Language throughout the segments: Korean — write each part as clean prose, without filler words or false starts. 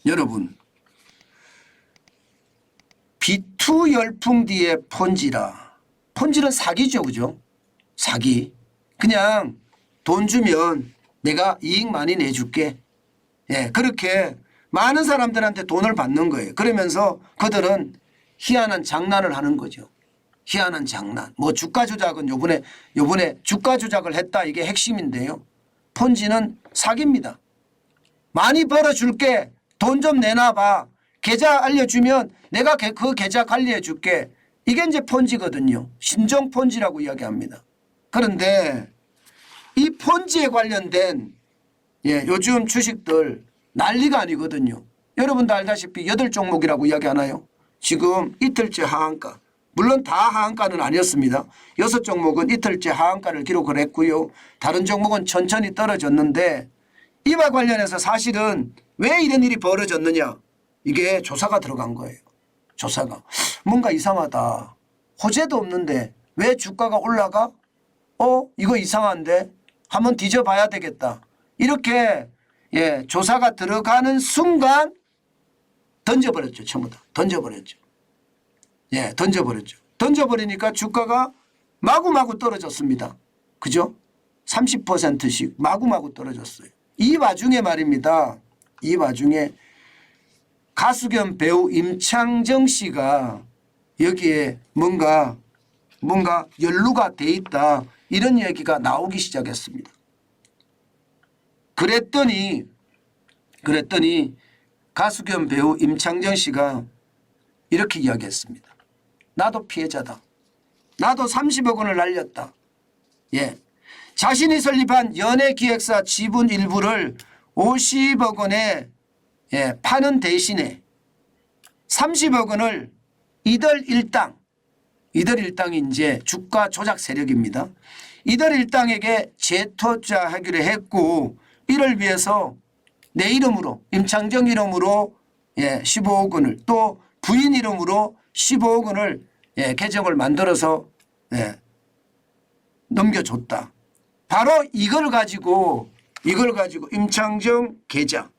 여러분, B2 열풍 뒤에 폰지라. 폰지는 사기죠. 그죠? 사기. 그냥 돈 주면 내가 이익 많이 내줄게. 예, 그렇게 많은 사람들한테 돈을 받는 거예요. 그러면서 그들은 희한한 장난을 하는 거죠. 희한한 장난. 뭐 주가 조작은 요번에 주가 조작을 했다. 이게 핵심인데요. 폰지는 사기입니다. 많이 벌어줄게. 돈 좀 내놔봐. 계좌 알려주면 내가 그 계좌 관리해 줄게. 이게 이제 폰지거든요. 신종 폰지라고 이야기합니다. 그런데 이 폰지에 관련된 요즘 주식들 난리가 아니거든요. 여러분도 알다시피 8종목이라고 이야기하나요? 지금 이틀째 하한가. 물론 다 하한가는 아니었습니다. 6종목은 이틀째 하한가를 기록을 했고요. 다른 종목은 천천히 떨어졌는데 이와 관련해서 사실은 왜 이런 일이 벌어졌느냐. 이게 조사가 들어간 거예요. 조사가. 뭔가 이상하다. 호재도 없는데 왜 주가가 올라가? 이거 이상한데? 한번 뒤져봐야 되겠다. 이렇게 조사가 들어가는 순간 던져버렸죠. 전부 다. 던져버렸죠. 던져버렸죠. 던져버리니까 주가가 마구마구 떨어졌습니다. 그죠? 30%씩 마구마구 떨어졌어요. 이 와중에 말입니다. 이 와중에 가수 겸 배우 임창정 씨가 여기에 뭔가 연루가 돼 있다. 이런 얘기가 나오기 시작했습니다. 그랬더니 가수 겸 배우 임창정 씨가 이렇게 이야기했습니다. 나도 피해자다. 나도 30억 원을 날렸다. 자신이 설립한 연예기획사 지분 일부를 50억 원에 파는 대신에 30억 원을 이들일당이 이제 주가 조작 세력입니다. 이들일당에게 재투자하기로 했고 이를 위해서 내 이름으로 임창정 이름으로 15억 원을 또 부인 이름으로 15억 원을 계정을 만들어서 넘겨줬다. 바로 이걸 가지고 임창정 계좌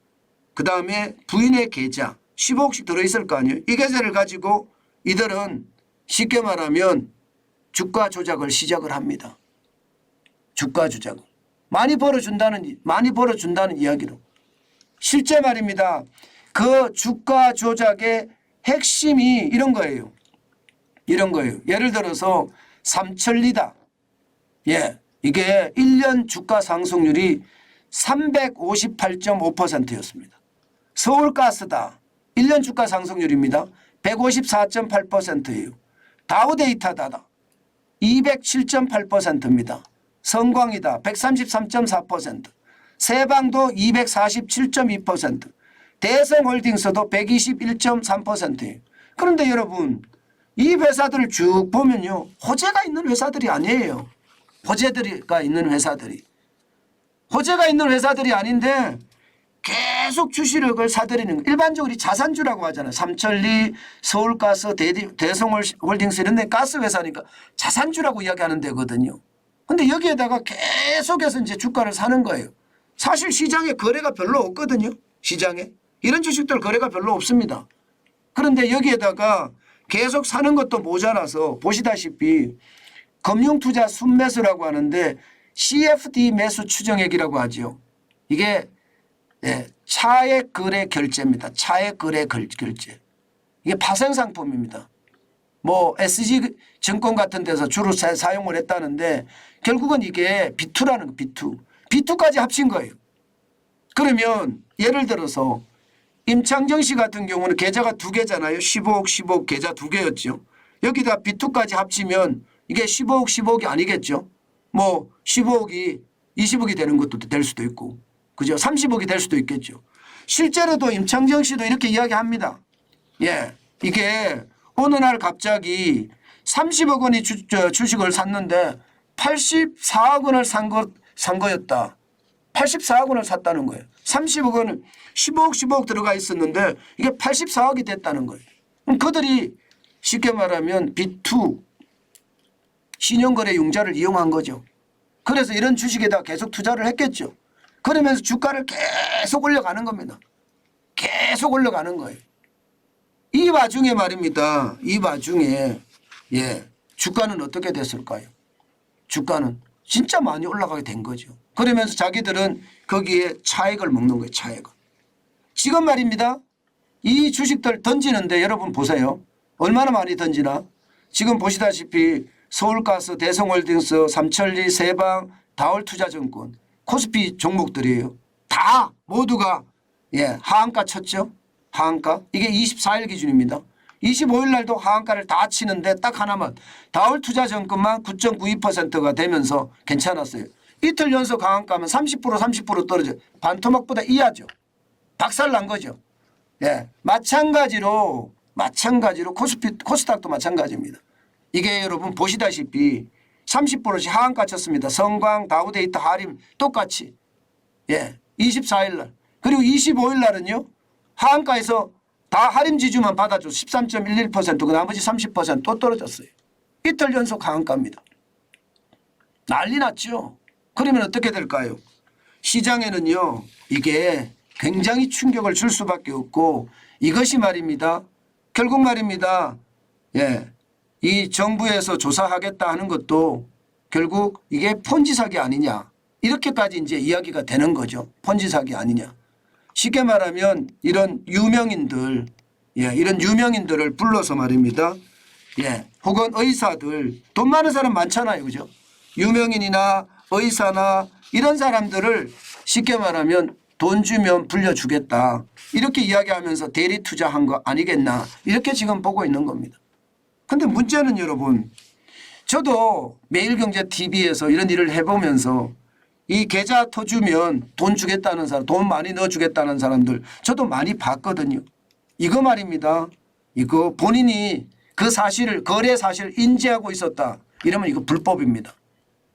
그다음에 부인의 계좌 15억씩 들어있을 거 아니에요. 이 계좌를 가지고 이들은 쉽게 말하면 주가 조작을 시작을 합니다. 주가 조작을. 많이 벌어준다는 이야기로. 실제 말입니다. 그 주가 조작의 핵심이 이런 거예요. 예를 들어서 삼천리다. 이게 1년 주가 상승률이 358.5%였습니다. 서울가스다. 1년 주가 상승률입니다. 154.8%예요. 다우데이터다. 207.8%입니다. 성광이다. 133.4%. 세방도 247.2%. 대성홀딩스도 121.3%예요. 그런데 여러분 이 회사들을 쭉 보면요. 호재가 있는 회사들이 아니에요. 호재가 있는 회사들이 아닌데 계속 주식을 사들이는 거. 일반적으로 자산주라고 하잖아요. 삼천리, 서울가스, 대성홀딩스 이런 데 가스 회사니까 자산주라고 이야기하는 데거든요. 그런데 여기에다가 계속해서 이제 주가를 사는 거예요. 사실 시장에 거래가 별로 없거든요. 시장에. 이런 주식들 거래가 별로 없습니다. 그런데 여기에다가 계속 사는 것도 모자라서 보시다시피 금융투자 순매수라고 하는데 CFD 매수 추정액이라고 하죠. 이게 차액 거래 결제입니다. 차액 거래 결제. 이게 파생상품입니다. 뭐 SG증권 같은 데서 주로 사용을 했다는데 결국은 이게 B2라는 거 B2. B2까지 합친 거예요. 그러면 예를 들어서 임창정 씨 같은 경우는 계좌가 2개잖아요. 15억 계좌 2개였죠. 여기다 B2까지 합치면 이게 15억이 아니겠죠. 뭐 15억이 20억이 되는 것도 될 수도 있고 그죠. 30억이 될 수도 있겠죠. 실제로도 임창정 씨도 이렇게 이야기합니다. 이게 어느 날 갑자기 30억 원이 주식을 샀는데 84억 원을 산 거였다. 84억 원을 샀다는 거예요. 30억 원은 15억 들어가 있었는데 이게 84억이 됐다는 거예요. 그럼 그들이 쉽게 말하면 B2 신용거래 융자를 이용한 거죠. 그래서 이런 주식에다 계속 투자를 했겠죠. 그러면서 주가를 계속 올려가는 겁니다. 계속 올라가는 거예요. 이 와중에 말입니다. 이 와중에 주가는 어떻게 됐을까요? 주가는 진짜 많이 올라가게 된 거죠. 그러면서 자기들은 거기에 차익을 먹는 거예요. 차익을. 지금 말입니다. 이 주식들 던지는데 여러분 보세요. 얼마나 많이 던지나. 지금 보시다시피 서울가스, 대성홀딩스, 삼천리, 세방, 다올투자증권, 코스피 종목들이에요. 다 모두가 하한가 쳤죠. 하한가. 이게 24일 기준입니다. 25일 날도 하한가를 다 치는데 딱 하나만 다올투자증권만 9.92%가 되면서 괜찮았어요. 이틀 연속 하한가면 30% 떨어져요. 반토막보다 이하죠. 박살 난 거죠. 마찬가지로 코스닥도 마찬가지입니다. 이게 여러분 보시다시피 30%씩 하한가 쳤습니다. 성광, 다우데이터, 하림 똑같이 24일 날. 그리고 25일 날은요. 하한가에서 다 하림 지주만 받아줘 13.11%그 나머지 30%또 떨어졌어요. 이틀 연속 하한가입니다. 난리 났죠. 그러면 어떻게 될까요? 시장에는요. 이게 굉장히 충격을 줄 수밖에 없고 이것이 말입니다. 결국 말입니다. 이 정부에서 조사하겠다 하는 것도 결국 이게 폰지 사기 아니냐. 이렇게까지 이제 이야기가 되는 거죠. 폰지 사기 아니냐. 쉽게 말하면 이런 유명인들, 이런 유명인들을 불러서 말입니다. 혹은 의사들, 돈 많은 사람 많잖아요. 그죠? 유명인이나 의사나 이런 사람들을 쉽게 말하면 돈 주면 불려주겠다. 이렇게 이야기하면서 대리 투자한 거 아니겠나. 이렇게 지금 보고 있는 겁니다. 근데 문제는 여러분, 저도 매일경제TV에서 이런 일을 해보면서 이 계좌 터주면 돈 주겠다는 사람, 돈 많이 넣어주겠다는 사람들 저도 많이 봤거든요. 이거 말입니다. 이거 본인이 그 사실을, 거래 사실을 인지하고 있었다. 이러면 이거 불법입니다.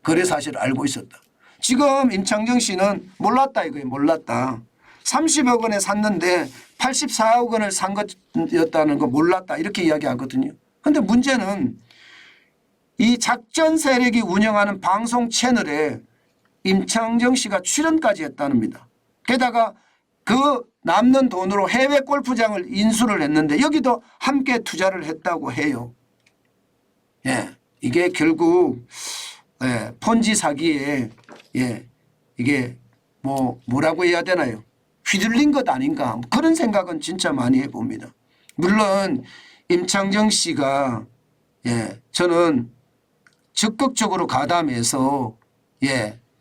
거래 사실을 알고 있었다. 지금 임창정 씨는 몰랐다 이거예요. 몰랐다. 30억 원에 샀는데 84억 원을 산 것이었다는 거 몰랐다. 이렇게 이야기하거든요. 그런데 문제는 이 작전 세력이 운영하는 방송 채널에 임창정 씨가 출연까지 했다는니다. 게다가 그 남는 돈으로 해외 골프장을 인수를 했는데 여기도 함께 투자를 했다고 해요. 이게 결국 폰지 사기에 이게 뭐라고 해야 되나요? 휘둘린 것 아닌가 그런 생각은 진짜 많이 해봅니다. 물론 임창정 씨가 저는 적극적으로 가담해서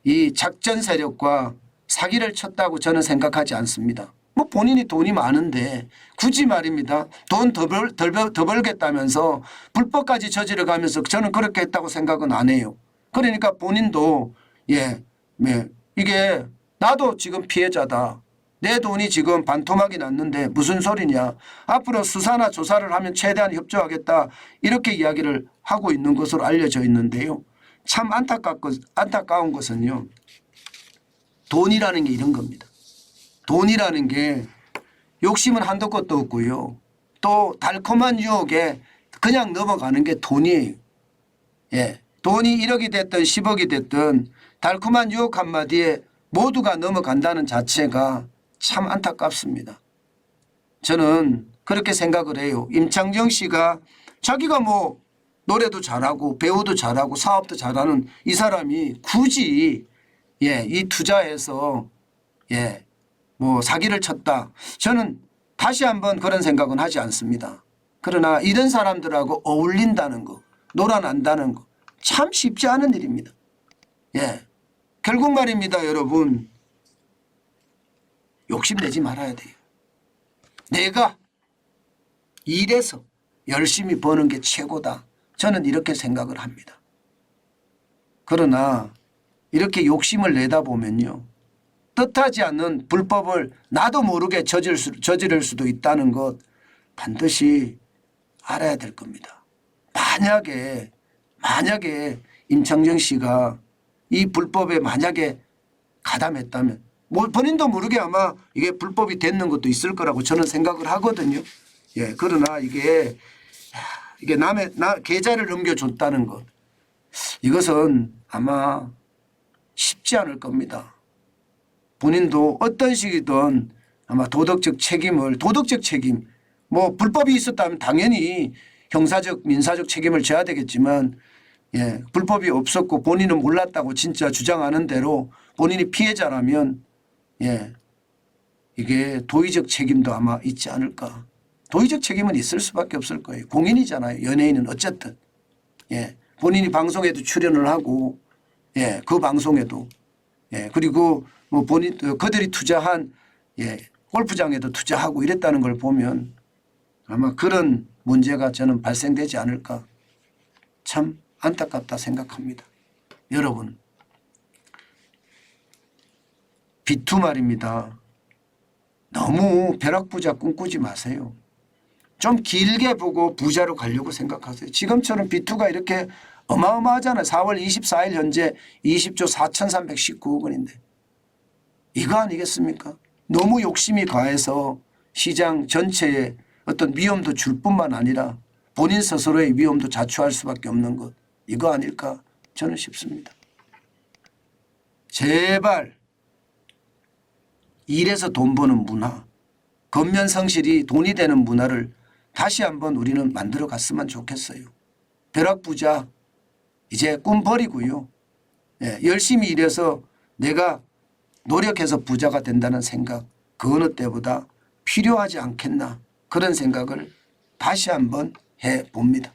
이 작전 세력과 사기를 쳤다고 저는 생각하지 않습니다. 뭐 본인이 돈이 많은데 굳이 말입니다. 돈 더 벌겠다면서 불법까지 저지러 가면서 저는 그렇게 했다고 생각은 안 해요. 그러니까 본인도 이게 나도 지금 피해자다. 내 돈이 지금 반토막이 났는데 무슨 소리냐. 앞으로 수사나 조사를 하면 최대한 협조하겠다. 이렇게 이야기를 하고 있는 것으로 알려져 있는데요. 참 안타까운 것은요. 돈이라는 게 이런 겁니다. 돈이라는 게 욕심은 한도 끝도 없고요. 또 달콤한 유혹에 그냥 넘어가는 게 돈이에요. 돈이 1억이 됐든 10억이 됐든 달콤한 유혹 한마디에 모두가 넘어간다는 자체가 참 안타깝습니다. 저는 그렇게 생각을 해요. 임창정 씨가 자기가 노래도 잘하고 배우도 잘하고 사업도 잘하는 이 사람이 굳이 이 투자에서 사기를 쳤다. 저는 다시 한번 그런 생각은 하지 않습니다. 그러나 이런 사람들하고 어울린다는 거, 놀아난다는 거 참 쉽지 않은 일입니다. 결국 말입니다, 여러분. 욕심내지 말아야 돼요. 내가 일해서 열심히 버는 게 최고다. 저는 이렇게 생각을 합니다. 그러나 이렇게 욕심을 내다 보면요. 뜻하지 않는 불법을 나도 모르게 저지를 수도 있다는 것 반드시 알아야 될 겁니다. 만약에 임창정 씨가 이 불법에 만약에 가담했다면 본인도 모르게 아마 이게 불법이 됐는 것도 있을 거라고 저는 생각을 하거든요. 그러나 이게 남의 계좌를 넘겨줬다는 것 이것은 아마 쉽지 않을 겁니다. 본인도 어떤 식이든 아마 도덕적 책임 뭐 불법이 있었다면 당연히 형사적 민사적 책임을 져야 되겠지만 예, 불법이 없었고 본인은 몰랐다고 진짜 주장하는 대로 본인이 피해자라면 예, 이게 도의적 책임도 아마 있지 않을까. 도의적 책임은 있을 수밖에 없을 거예요. 공인이잖아요. 연예인은 어쨌든. 예, 본인이 방송에도 출연을 하고 예, 그 방송에도 예, 그리고 뭐 본인 그들이 투자한 예, 골프장에도 투자하고 이랬다는 걸 보면 아마 그런 문제가 저는 발생되지 않을까. 참 안타깝다 생각합니다. 여러분 비투 말입니다. 너무 벼락부자 꿈꾸지 마세요. 좀 길게 보고 부자로 가려고 생각하세요. 지금처럼 비투가 이렇게 어마어마하잖아요. 4월 24일 현재 20조 4,319억 원인데 이거 아니겠습니까? 너무 욕심이 가해서 시장 전체에 어떤 위험도 줄 뿐만 아니라 본인 스스로의 위험도 자초할 수밖에 없는 것. 이거 아닐까 저는 싶습니다. 제발 일해서 돈 버는 문화, 겉면 성실이 돈이 되는 문화를 다시 한번 우리는 만들어 갔으면 좋겠어요. 벼락부자 이제 꿈 버리고요. 예, 열심히 일해서 내가 노력해서 부자가 된다는 생각 그 어느 때보다 필요하지 않겠나 그런 생각을 다시 한번 해봅니다.